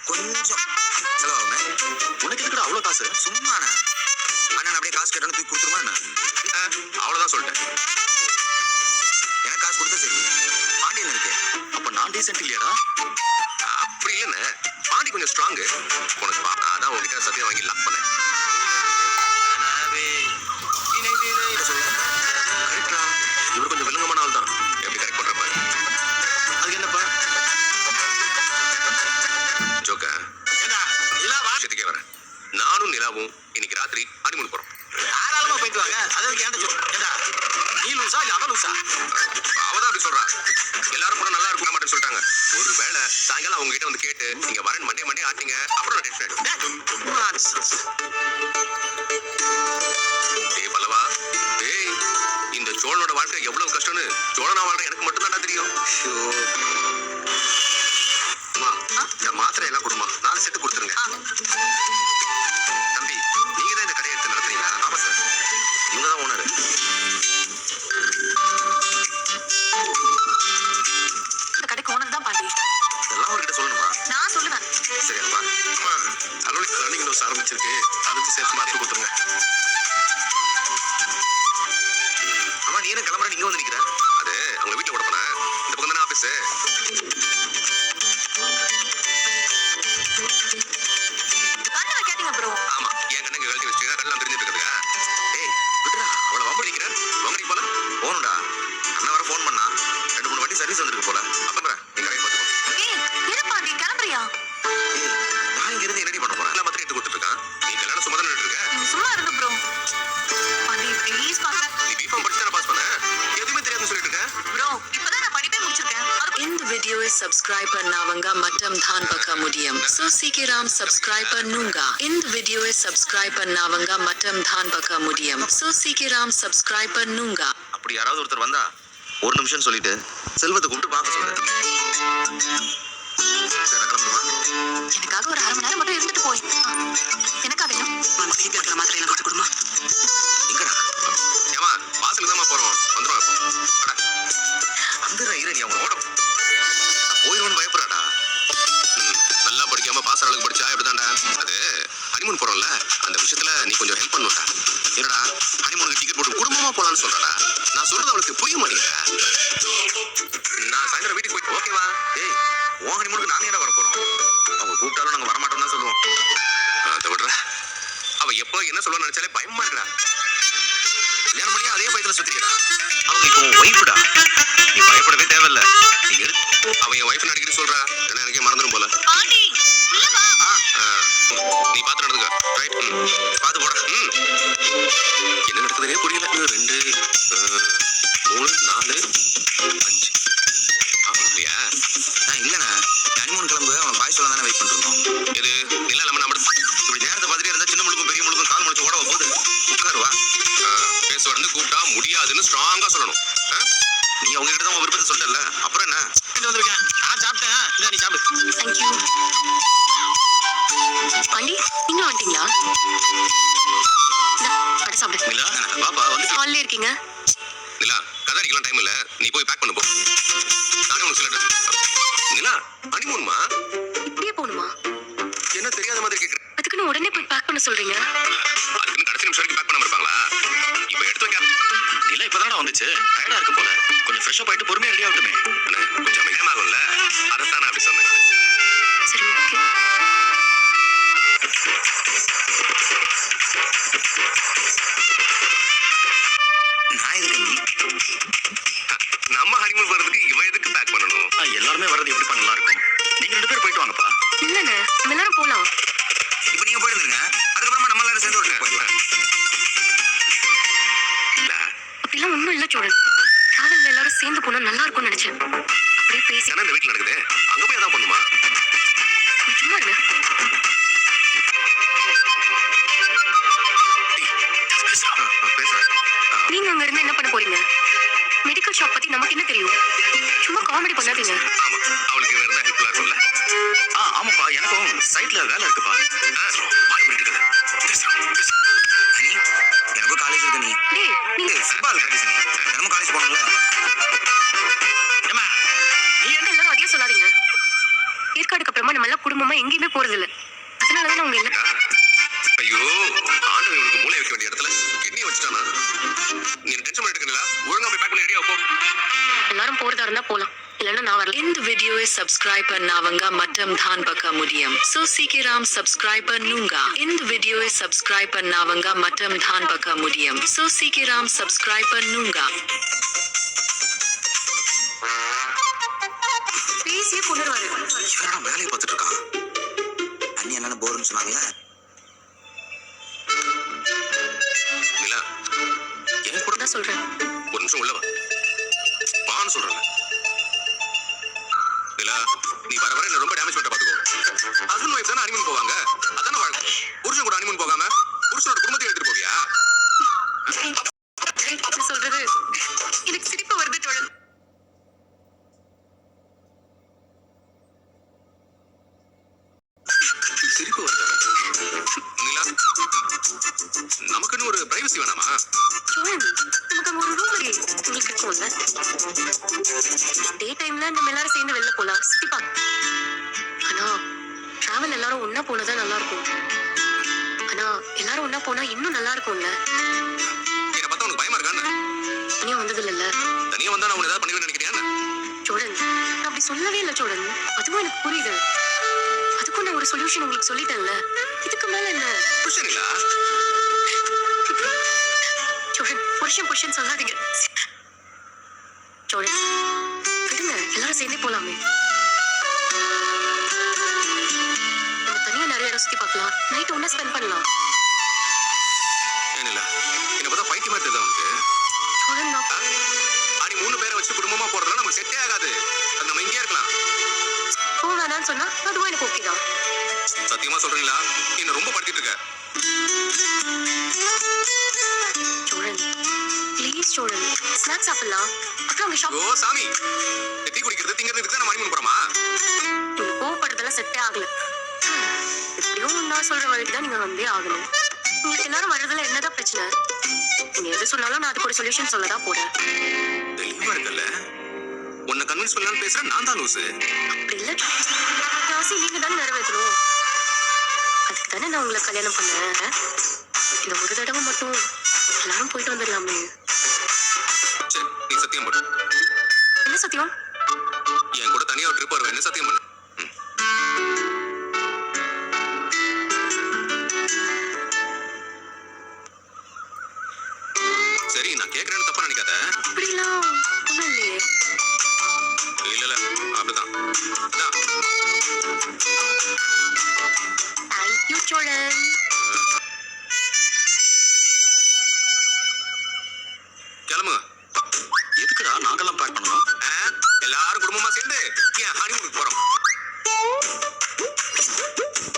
கொஞ்சம் செலவாகுமே. உனக்கு எதுக்குடா அவ்வளவு காசு? சும்மாண்ணே. அண்ணன் அப்படியே காசு கேட்டோன்னு தூக்கி கொடுத்துருமா என்ன? அவ்வளவுதான் சொல்லிட்டேன். எனக்கு காசு கொடுத்தா சரி. பாண்டியன் இருக்கே. அப்ப நான் டீசென்ட் இல்லையாடா? அப்படி இல்லைன்னு பாண்டி கொஞ்சம் ஸ்ட்ராங்கு. உனக்கு அதான் உங்ககிட்ட சத்தியம் வாங்கி லாக் பண்ணேன். இவர் கொஞ்சம் வில்லங்கமான ஆள் தான். எப்படி கரெக்ட் பண்றப்ப அதுக்கு என்னப்பா ஜோக்க விஷயத்துக்கே வரேன். நானும் நிலாவும் இன்னைக்கு ராத்திரி ஹனிமூன் போறோம். தாராளமா போயிட்டு வாங்க. அதுக்கு ஏன்டா நீ லூசா இல்ல அவ லூசா? அவதான் அப்படி சொல்றா. எல்லாரும் கூட நல்லா இருக்க மாட்டேன்னு சொல்லிட்டாங்க. ஒரு வேளை சாயங்காலம் அவங்க கிட்ட வந்து கேட்டு நீங்க வரேன் மண்டே ஆட்டிங்க அப்புறம் நான் டென்ஷன் ஆயிடும். டேய் பல்லவா, டேய் இந்த சோழனோட வாழ்க்கை எவ்வளவு கஷ்டம்னு சோழனா வாழ்ற எனக்கு மட்டும் தான் தெரியும். இந்த மாத்திரை எல்லாம் கொடுமா, 4 செட்டு கொடுத்துருங்க. தம்பி நீங்க தான் இந்த கடையை எடுத்து நடத்துறீங்களா? ஆமா சார், இவங்க தான் ஓனர். இந்த கடைக்கு ஓனர் தான் பாண்டி. இதெல்லாம் அவர்கிட்ட சொல்லணுமா? நான் சொல்லுவேன். சரி அப்பா. அம்மா அலுவலக ரன்னிங் டோஸ் ஆரம்பிச்சிருக்கு, அதுக்கு சேர்த்து மாத்திரை கொடுத்துருங்க. அம்மா நீ என்ன கிளம்புற? நீங்க வந்து நிக்கிற? அது அவங்க வீட்டுல கூட போனேன். இந்த பக்கம் தானே ஆபீஸ். கண்ணை வைக்காதீங்க ப்ரோ. ஆமா, என் கண்ணுக்கு கழட்டி வச்சுட்டு கண்ணெல்லாம் தெரிஞ்சுட்டு இருக்கா? ஏய் விடுறா, அவளை வம்பு நிக்கிற. வம்படி போல போகணும்டா. அண்ணன் வர ஃபோன் பண்ணா 2-3 வாட்டி சர்வீஸ் வந்திருக்கு போல. அப்புறம் நீ கடையை பார்த்துக்கோ. ஏய் இரு பாண்டி, கிளம்புறியா? ஏய் நான் இங்க இருந்து என்னடி பண்ண போறேன்? எல்லாம் மாத்திரை எடுத்து கொடுத்துட்டு இருக்கான். நீ கல்யாணம் சும்மா தானே இருக்க? நீ சும்மா இருங்க ப்ரோ. பாண்டி ப்ளீஸ் பாண்டி. நீ பிஃபார்ம் படிச்சு தானே பாஸ் பண்ண? எதுவுமே தெரியாதுன்னு சொல்லிட்டு இருக்க? ப்ரோ இப்பதான் நான் படிப்பே முடிச்சிருக்கேன். இந்த வீடியோவை சப்ஸ்கிரைப் பண்ணவங்க மட்டும் தான் பார்க்க முடியும். சோ சீக்கிரம் சப்ஸ்கிரைப் பண்ணுங்க. இந்த வீடியோவை சப்ஸ்கிரைப் பண்ணவங்க மட்டும் தான் பார்க்க முடியும். சோ சீக்கிரம் சப்ஸ்கிரைப் பண்ணுங்க. அப்படி யாராவது ஒருத்தர் வந்தா ஒரு நிமிஷம் சொல்லிட்டு செல்வத்தை கூப்பிட்டு பார்க்க சொல்லு. சரி கிளம்புமா? எனக்காக ஒரு 1/2 மணி நேரம் மட்டும் இருந்துட்டு போய். எனக்கா வேணும்? மனசுக்கு இருக்கிற மாதிரி எல்லாம் கொடுத்து கொடுமா. எங்கடா? ஏமா வாசலுக்கு தான் போறோம், வந்துடும் இப்போ. அடா வந்துடுறா இரு, நீ அவன் ஓடும். போயிடுவோன்னு பயப்படுறாடா. நல்லா படிக்காம பாஸ் அளவுக்கு படிச்சா எப்படிதான்டா? அது ஹனிமூன் போறோம்ல, அந்த விஷயத்துல நீ கொஞ்சம் ஹெல்ப் பண்ணுடா. என்னடா ஹனிமூனுக்கு டிக்கெட் போட்டு குடும்பமா போலான்னு சொல்றடா. நான் சொல்றது அவளுக்கு புரிய மாட்டேங்குதா? நான் சாயந்தரம் வீட்டுக்கு போயிட்டு ஓகேவா? ஏய் உன் ஹனிமூனுக்கு நாங்க என்ன வர போறோம்? அவங்க கூப்பிட்டாலும் நாங்க வரமாட்டோம் தான் சொல்லுவோம். அதை விடுற. அவ எப்போ என்ன சொல்லுவான்னு நினைச்சாலே பயமா இருக்குடா. கல்யாணம் பண்ணி அதே பயத்துல சுத்திக்கிறா. அவங்க இப்போ ஒய்ஃபுடா. நீ பயப்படவே தேவையில்ல. நீ அவன் என் ஒய்ஃப் அடிக்கடி சொல்றா. ஏன்னா எனக்கே மறந்துடும் போல. பாண்டி உள்ள வா. நீ பார்த்து நடந்துக்க. ரைட், பார்த்து போட. என்ன நடக்குதுன்னே புரியல. 2 3 4 5 அப்படியா? இல்லண்ணா ஹனிமூன் கிளம்பு. அவன் பாய் சொல்ல தானே வெயிட் பண்ணிருந்தோம். இது நிலா நம்ம இப்படி நேரத்தை பார்த்துட்டே இருந்தா சின்ன முழுக்கும் பெரிய முழுக்கும் கால் முடிச்சு ஓட போகுது. உட்காருவா. பேச வந்து கூப்பிட்டா முடியாதுன்னு ஸ்ட்ராங்கா சொல்லணும். நீ அவங்க கிட்ட தான் உன் விருப்பத்தை சொல்லிட்டல, அப்புறம் என்ன? வந்திருக்கேன், நான் சாப்பிட்டேன். இதை நீ சாப்பிடு. தேங்க்யூ. பாண்டி நீங்க வந்துட்டீங்களா? அட சாப்பிடு. நிலா பாப்பா வந்து ஹால்ல இருக்கீங்க? நிலா கதை அடிக்கலாம் டைம் இல்ல, நீ போய் பேக் பண்ணு போ. நானே உனக்கு சொல்லிட்டு. நிலா ஹனிமூன்மா? இப்படியே போகணுமா? என்ன தெரியாத மாதிரி கேக்குற? அதுக்குன்னு உடனே போய் பேக் பண்ண சொல்றீங்க? அதுக்குன்னு கடைசி நிமிஷம் வரைக்கும் பேக் பண்ணாம இருப்பாங்களா? இப்போ எடுத்து வைக்க. நிலா இப்பதானடா வந்துச்சு, டயர்டா இருக்கு போல. கொஞ்சம் ஃப்ரெஷ்ஷா போயிட்டு பொறுமையா ரெடி ஆகட்டுமே. அண்ணே கொஞ்சம் அமைதியாகும்ல, அதைத்தான் நான் அப்படி சொன்னேன். சரி ஓகே. நான் எதுக்கு நீ? நம்ம ஹனிமூன் போறதுக்கு இவன் எதுக்கு பேக் பண்ணணும்? எல்லாருமே வர்றது எப்படி பண்ணலாம் இருக்கும்? நீங்க 2 பேர் போயிட்டு வாங்கப்பா. இல்லண்ணே நம்ம எல்லாரும் போலாம். இப்ப நீங்க போயிடுங்க, அதுக்கப்புறமா நம்ம எல்லாரும் சேர்ந்து ஒரு ட்ரிப் போயிடலாம். அப்படிலாம் ஒண்ணும் இல்ல சோழன். காலையில எல்லாரும் சேர்ந்து போனா நல்லா இருக்கும்னு நினைச்சேன். அப்படியே பேசி ஏன்னா இந்த வீட்டுல நடக்குது, அங்க போய் அதான் பண்ணுமா? நீ சும்மா இருங்க. பேசுறேன். நீங்க அங்க இருந்து என்ன பண்ண போறீங்க? மெடிக்கல் ஷாப் பத்தி நமக்கு என்ன தெரியும்? சும்மா காமெடி பண்ணாதீங்க. ஆமா, அவளுக்கு இவன் இருந்தா ஹெல்ப்ஃபுல்லா இருக்கும்ல. ஆமாப்பா, எனக்கும் சைட்ல வேலை இருக்குப்பா. வாய் பண்ணிட்டு இருக்க. அனி, எனக்கும் காலேஜ் இருக்கு. நீ டேய் நீங்க ஃபுட்பால் பிராக்டிஸ் தினமும் காலேஜ் போகணும்ல. எல்லாரும் அதையே சொல்லாதீங்க. ஏற்காடுக்கு அப்புறமா நம்ம எல்லாம் குடும்பமா எங்கேயுமே போறது இல்ல. அதனாலதான் அவங்க எல்லாம் ஐயோ ஆண்டவன் இவனுக்கு மூளை வைக்க வேண்டிய இடத்துல கிட்னியை வச்சுட்டானா? நீ டென்ஷன் பண்ணிட்டு ஒழுங்கா போய் பேக் பண்ணி ரெடியா போ. எல்லாரும் போறதா இருந்தா போலாம், இல்லன்னா நான் வரல. இந்த வீடியோவை சப்ஸ்கிரைப் பண்ணாவங்க மட்டும் தான் பார்க்க முடியும். சோ சீக்கிரம் சப்ஸ்கிரைப் பண்ணுங்க. இந்த வீடியோவை சப்ஸ்கிரைப் பண்ணாவங்க மட்டும் தான் பார்க்க முடியும். சோ சீக்கிரம் சப்ஸ்கிரைப் பண்ணுங்க. பேசியே கொண்டுருவாரு. இவனடா வேலையை பார்த்துட்டு இருக்கான். அண்ணி என்னன்னு போர்னு சொன்னாங்கல்ல. நிலா என் கூட தான் சொல்றேன். ஒரு நிமிஷம் உள்ளவா வான்னு சொல்றேன். நிலா நீ வர வர என்ன ரொம்ப டேமேஜ் பண்ணிட்ட பாத்துக்கோ. ஹஸ்பண்ட் ஒய்ஃப் தானே ஹனிமூன் போவாங்க, அதானே வழக்கம். புருஷன் கூட ஹனிமூன் போகாம புருஷனோட குடும்பத்தை எடுத்துட்டு போவியா? எப்படி சொல்றது, எனக்கு சிரிப்பு வருது தோழன். சிரிப்பு வருதா? நிலா நமக்குன்னு ஒரு பிரைவசி வேணாமா? தோழன், நமக்கு அங்க ஒரு ரூம் இருக்கு, உங்களுக்கு இருக்கும்ல. டே டைம்ல நம்ம எல்லாரும் சேர்ந்து வெளில போலாம், சுத்தி பார்க்க. ஆனா டிராவல் எல்லாரும் ஒண்ணா போனதா நல்லா இருக்கும். ஆனா எல்லாரும் ஒண்ணா போனா இன்னும் நல்லா இருக்கும்ல. என்ன பார்த்தா உனக்கு பயமா இருக்கான்னு? தனியா வந்தது இல்ல. தனியா வந்தா நான் உன்னை ஏதாவது பண்ணிடுவேன்னு நினைக்கிறியா? சோழன், நான் அப்படி சொல்லவே இல்லை சோழன். அதுவும் எனக்கு புரியுது. அதுக்கும் நான் ஒரு சொல்யூஷன் உங்களுக்கு சொல்லிட்டேன்ல. இதுக்கு மேல என்ன? புருஷன் இல்ல சோழன், புருஷன் புருஷன் சொல்லாதீங்க. சோழன் விடுங்க, எல்லாரும் சேர்ந்தே போலாமே. நம்ம தனியா நிறைய இடம் சுத்தி பார்க்கலாம், நைட் ஒண்ணா ஸ்பெண்ட் பண்ணலாம். ஏன் இல்ல என்ன பார்த்தா பைத்தியமா தெரியுதா உனக்கு? சோழன், நான் அனி 3 பேரை வச்சு குடும்பமா போறதுலாம் நமக்கு செட்டே ஆகாது. அது நம்ம இங்கே இருக்கலாம். போக வேணாம்னு சொன்னா அதுவும் எனக்கு ஓகே தான். சத்தியமா சொல்றீங்களா? என்ன ரொம்ப படுத்திட்டு இருக்க. சோழன் ப்ளீஸ் சோழன், ஸ்நாக்ஸ் சாப்பிடலாம். அப்புறம் அங்க ஷாப். ஓ சாமி, டீ குடிக்கிறது திங்கிறதுக்கு தான் நம்ம ஹனிமூன் போறோமா? நீங்க கோவப்படுறதெல்லாம் செட்டே ஆகல. எப்படியும் நான் சொல்ற வரைக்கும் தான் நீங்க வந்தே ஆகணும். உங்களுக்கு எல்லாரும் வர்றதுல என்னதான் பிரச்சனை? நீங்க எது சொன்னாலும் நான் அதுக்கு ஒரு சொல்யூஷன் சொல்லதான் போறேன். தெளிவா இருக்கல. உன்னை கன்வின்ஸ் பண்ணலாம்னு பேசுற நான் தான் லூசு. அப்படி இல்ல, என் ஆசை நீங்க தானே நிறைவேற்றணும். அதுக்கு தானே நான் உங்களை கல்யாணம் பண்ணேன். இந்த ஒரு தடவை மட்டும் எல்லாரும் போயிட்டு வந்துடலாமே. சரி நீ சத்தியம் பண்ணு. என்ன சத்தியம்? என் கூட தனியா ஒரு ட்ரிப் வருவேன், சத்தியம் பண்ணு. சரி நான் கேக்குறேன்னு தப்பா நினைக்காத. அப்படிலாம் ஒண்ணும் இல்லையே. இல்ல அப்படிதான். அதான். தேங்க்யூ சோழன். கிளம்புங்க. எதுக்குடா நாங்கெல்லாம் பேக் பண்ணணும்? எல்லாரும் குடும்பமா சேர்ந்து ஏன் ஹனிமூனுக்கு போறோம்.